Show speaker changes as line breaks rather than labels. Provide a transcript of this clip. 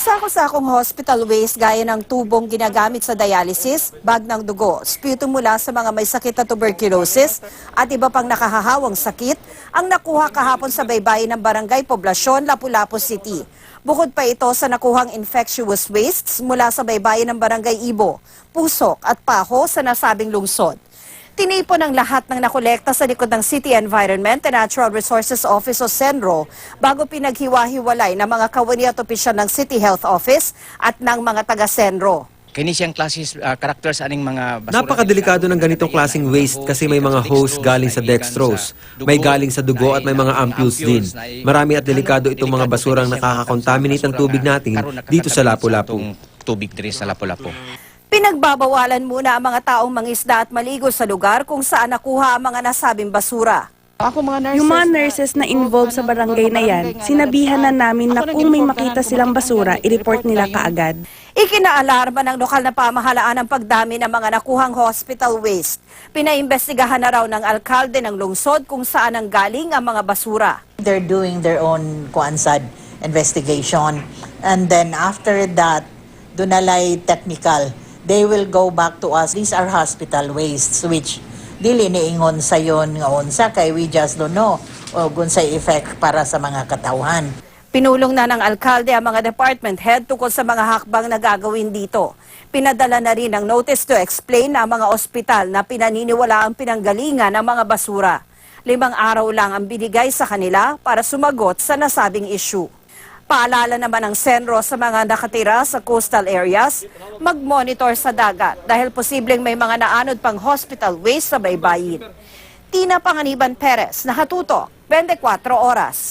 Sako-sakong hospital waste gaya ng tubong ginagamit sa dialysis, bag ng dugo, sputum mula sa mga may sakit na tuberculosis at iba pang nakahahawang sakit ang nakuha kahapon sa baybayin ng Barangay Poblasyon, Lapu-Lapu City. Bukod pa ito sa nakuhang infectious wastes mula sa baybayin ng Barangay Ibo, Pusok at Paho sa nasabing lungsod. Tinipon ang lahat ng nakolekta sa likod ng City Environment and Natural Resources Office o CENRO bago pinaghiwa-hiwalay ng mga kawani at opisyal ng City Health Office at ng mga taga-CENRO.
Kini siyang klases characters aning mga basura.
Napakadelikado ng ganitong klaseng waste kasi may mga hose galing sa dextrose, may galing sa dugo at may mga ampules din. Marami at delikado itong mga basurang nakakakontaminate ng tubig natin dito sa Lapu-Lapu.
Tubig diri sa Lapu-Lapu.
Pinagbabawalan muna ang mga taong mangisda at maligo sa lugar kung saan nakuha ang mga nasabing basura.
Yung mga nurses na involved sa barangay na yan, sinabihan na namin na kung may makita silang basura, i-report nila kaagad.
Ikinaalarma ng lokal na pamahalaan ang pagdami ng mga nakuhang hospital waste. Pinaimbestigahan na raw ng alkalde ng lungsod kung saan ang galing ang mga basura.
They're doing their own kuansad investigation, and then after that, dunalay technical. They will go back to us. These are hospital wastes which dili niingon sa yon nga unsa kay we just don't know o unsay effect para sa mga katawhan.
Pinulong na ng alkalde ang mga department head tungkol sa mga hakbang na gagawin dito. Pinadala na rin ang notice to explain na mga ospital na pinaniniwala ang pinanggalingan ng mga basura. 5 araw lang ang binigay sa kanila para sumagot sa nasabing issue. Paalala naman ng CENRO sa mga nakatira sa coastal areas, mag-monitor sa dagat dahil posibleng may mga naanod pang hospital waste sa baybayin. Tina Panganiban Perez, nakatutok, 24 oras.